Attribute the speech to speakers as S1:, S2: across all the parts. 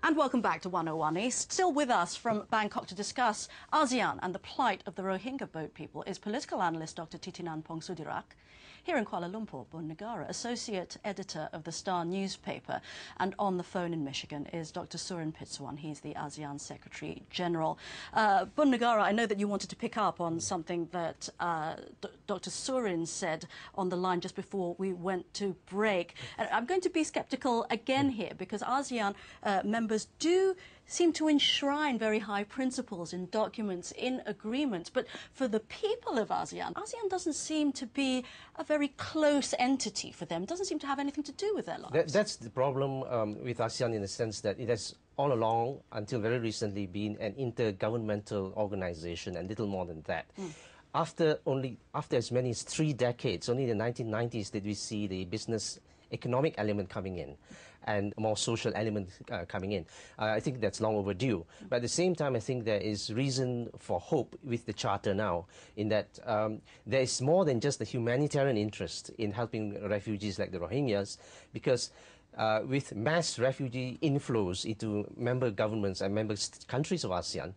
S1: And welcome back to 101 East. Still with us from Bangkok to discuss ASEAN and the plight of the Rohingya boat people is political analyst Dr. Thitinan Pongsudhirak. Here in Kuala Lumpur, Bun Negara, associate editor of the Star newspaper, and on the phone in Michigan is Dr. Surin Pitsuwan. He's the ASEAN Secretary General. Bun Negara, I know that you wanted to pick up on something that Dr. Surin said on the line just before we went to break. And I'm going to be sceptical again here because ASEAN members do seem to enshrine very high principles in documents, in agreements. But for the people of ASEAN, ASEAN doesn't seem to be a very close entity for them. It doesn't seem to have anything to do with their lives.
S2: That's the problem with ASEAN in the sense that it has all along, until very recently, been an intergovernmental organization and little more than that. After as many as 3 decades, only in the 1990s did we see the business economic element coming in and more social element coming in. I think that's long overdue. But at the same time, I think there is reason for hope with the Charter now, in that there is more than just the humanitarian interest in helping refugees like the Rohingyas, because with mass refugee inflows into member governments and member countries of ASEAN,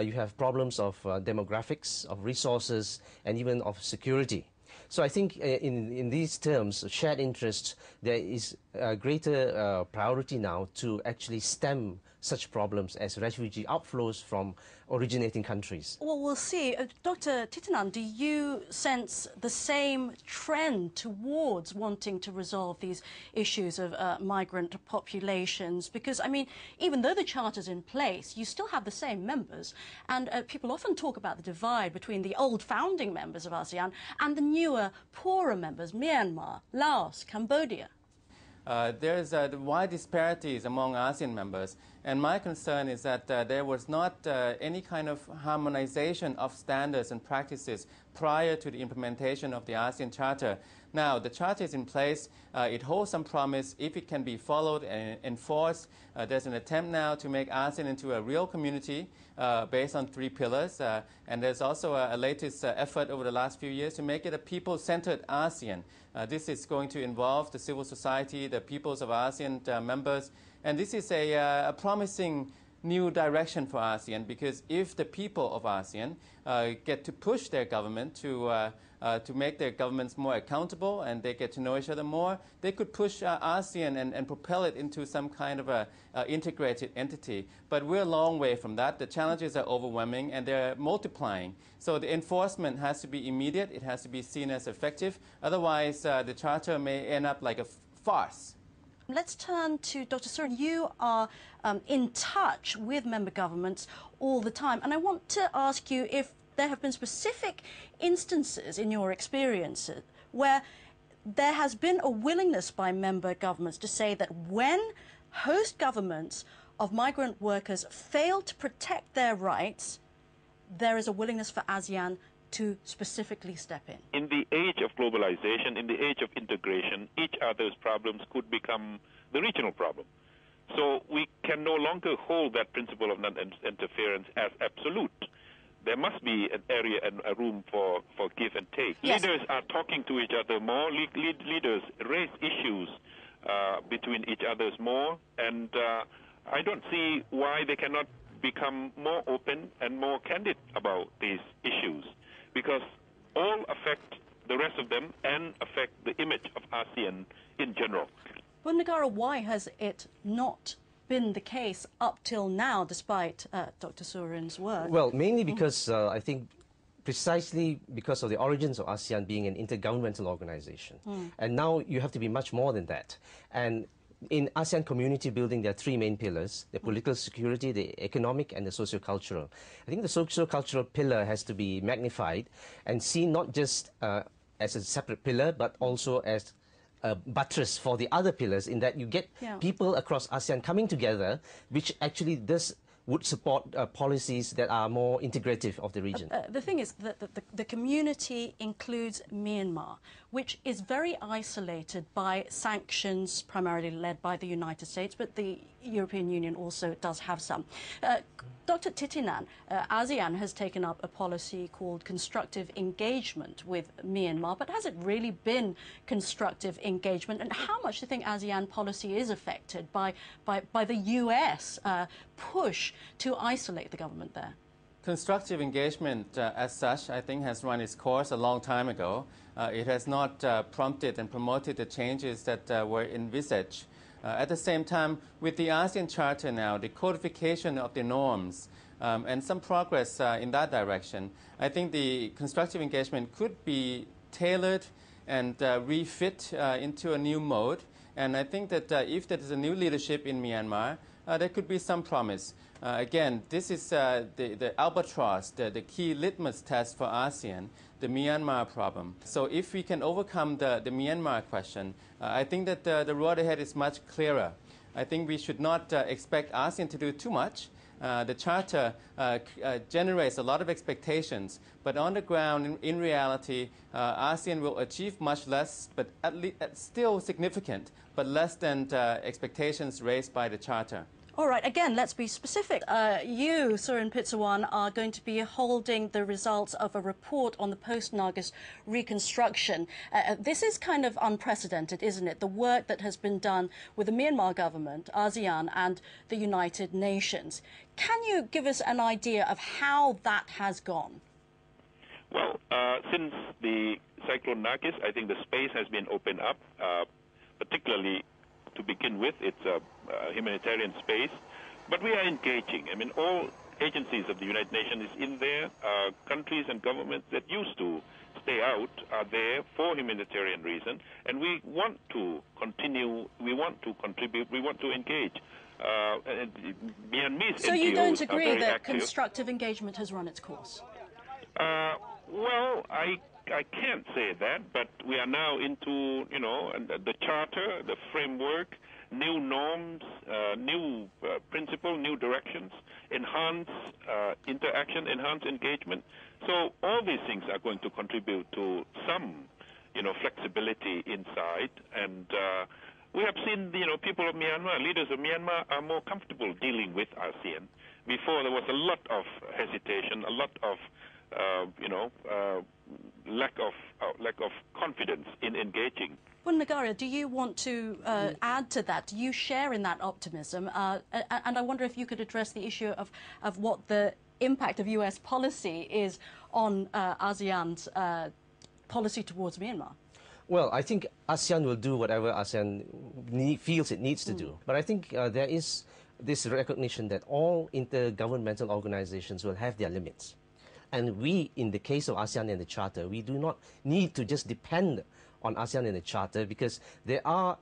S2: you have problems of demographics, of resources, and even of security. So I think in these terms, shared interests, there is a greater priority now to actually stem such problems as refugee outflows from originating countries.
S1: Well, we'll see. Dr. Thitinan, do you sense the same trend towards wanting to resolve these issues of migrant populations? Because, I mean, even though the Charter's in place, you still have the same members. And people often talk about the divide between the old founding members of ASEAN and the newer, poorer members, Myanmar, Laos, Cambodia.
S3: There's wide disparities among ASEAN members, and my concern is that there was not any kind of harmonization of standards and practices prior to the implementation of the ASEAN Charter. Now, the Charter is in place. It holds some promise if it can be followed and enforced. There's an attempt now to make ASEAN into a real community based on 3 pillars. And there's also a latest effort over the last few years to make it a people-centered ASEAN. This is going to involve the civil society, the peoples of ASEAN members. And this is a promising new direction for ASEAN, because if the people of ASEAN get to push their government to make their governments more accountable, and they get to know each other more, they could push ASEAN and propel it into some kind of a integrated entity. But we're a long way from that. The challenges are overwhelming and they're multiplying. So the enforcement has to be immediate. It has to be seen as effective. Otherwise, the Charter may end up like a farce.
S1: Let's turn to Dr. Surin. You are in touch with member governments all the time. And I want to ask you if there have been specific instances in your experience where there has been a willingness by member governments to say that when host governments of migrant workers fail to protect their rights, there is a willingness for ASEAN to specifically step in.
S4: In the age of globalization, in the age of integration, each other's problems could become the regional problem. So we can no longer hold that principle of non-interference as absolute. There must be an area and a room for give and take.
S1: Yes.
S4: Leaders are talking to each other more. Leaders raise issues between each others more. And I don't see why they cannot become more open and more candid about these issues, because all affect the rest of them and affect the image of ASEAN in general.
S1: Bun Negara, why has it not been the case up till now, despite Dr. Surin's work?
S2: Well, mainly because I think precisely because of the origins of ASEAN being an intergovernmental organization. And now you have to be much more than that. And in ASEAN community building, there are 3 main pillars: the political security, the economic, and the socio-cultural. I think the socio-cultural pillar has to be magnified and seen not just as a separate pillar, but also as a buttress for the other pillars, in that you get people across ASEAN coming together, which actually would support policies that are more integrative of the region.
S1: The thing is that the community includes Myanmar, which is very isolated by sanctions primarily led by the United States, but the European Union also does have some. Dr. Titinan, ASEAN has taken up a policy called constructive engagement with Myanmar, but has it really been constructive engagement? And how much do you think ASEAN policy is affected by the US push to isolate the government there?
S3: Constructive engagement, as such, I think has run its course a long time ago. It has not prompted and promoted the changes that were envisaged. At the same time, with the ASEAN Charter now, the codification of the norms and some progress in that direction, I think the constructive engagement could be tailored and refit into a new mode. And I think that if there is a new leadership in Myanmar, there could be some promise. Again, this is the albatross, the key litmus test for ASEAN, the Myanmar problem. So if we can overcome the Myanmar question, I think that the road ahead is much clearer. I think we should not expect ASEAN to do too much. The Charter generates a lot of expectations, but on the ground, in reality, ASEAN will achieve much less, but at least still significant, but less than expectations raised by the Charter.
S1: All right, again, let's be specific. You, Surin Pitsawan, are going to be holding the results of a report on the post-Nagas reconstruction. This is kind of unprecedented, isn't it? The work that has been done with the Myanmar government, ASEAN and the United Nations. Can you give us an idea of how that has gone?
S4: Well, since the Cyclone Nargis, I think the space has been opened up, particularly to begin with, it's a humanitarian space, but we are engaging. I mean, all agencies of the United Nations is in there. Countries and governments that used to stay out are there for humanitarian reasons, and we want to continue, we want to contribute, we want to engage. Myanmar's
S1: so
S4: NGOs
S1: you don't agree that
S4: active.
S1: constructive engagement has run its course?
S4: Well, I can't say that, but we are now into, you know, the charter, the framework, new norms, new principles, new directions, enhanced interaction, enhanced engagement. So all these things are going to contribute to some, you know, flexibility inside. And we have seen, you know, people of Myanmar, leaders of Myanmar are more comfortable dealing with ASEAN. Before there was a lot of hesitation, a lot of, lack of confidence in engaging.
S1: Well, Nagaria, do you want to add to that? Do you share in that optimism? And I wonder if you could address the issue of what the impact of US policy is on ASEAN's policy towards Myanmar.
S2: Well, I think ASEAN will do whatever ASEAN feels it needs to do. But I think there is this recognition that all intergovernmental organizations will have their limits. And we, in the case of ASEAN and the Charter, we do not need to just depend on ASEAN and the Charter, because there are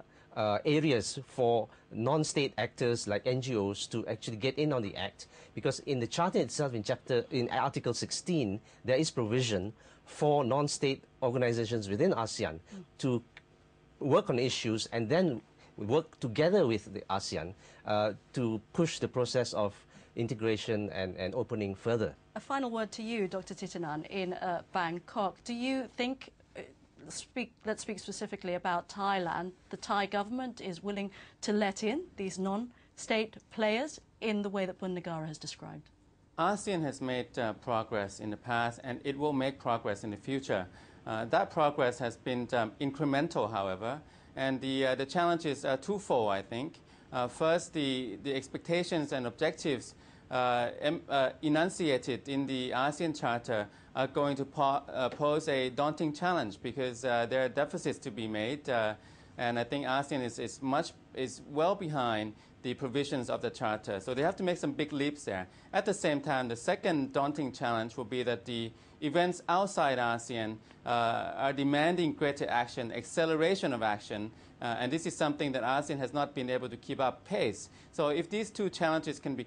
S2: areas for non-state actors like NGOs to actually get in on the act. Because in the Charter itself, in Article 16, there is provision for non-state organizations within ASEAN to work on issues and then work together with the ASEAN to push the process of integration and opening further.
S1: A final word to you, Dr. Titinan, in Bangkok. Do you think, let's speak specifically about Thailand, the Thai government is willing to let in these non-state players in the way that Bun Negara has described?
S3: ASEAN has made progress in the past, and it will make progress in the future. That progress has been incremental, however, and the challenge is twofold, I think. First, the expectations and objectives enunciated in the ASEAN Charter are going to pose a daunting challenge, because there are deficits to be made, and I think ASEAN is well behind the provisions of the Charter. So they have to make some big leaps there. At the same time, the second daunting challenge will be that the events outside ASEAN are demanding greater action, acceleration of action, and this is something that ASEAN has not been able to keep up pace. So if these two challenges can be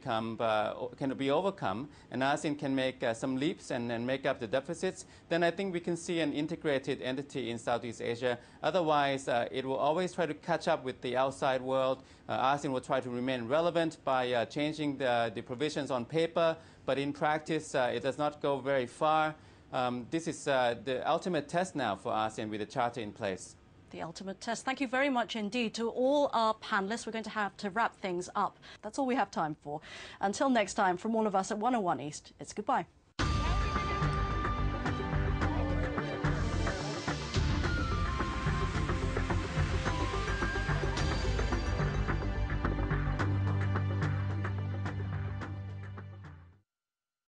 S3: overcome, and ASEAN can make some leaps and make up the deficits, then I think we can see an integrated entity in Southeast Asia. Otherwise, it will always try to catch up with the outside world. ASEAN will try to remain relevant by changing the provisions on paper, but in practice, it does not go very far. This is the ultimate test now for ASEAN with the charter in place.
S1: The ultimate test. Thank you very much indeed to all our panellists. We're going to have to wrap things up. That's all we have time for. Until next time, from all of us at 101 East, it's goodbye.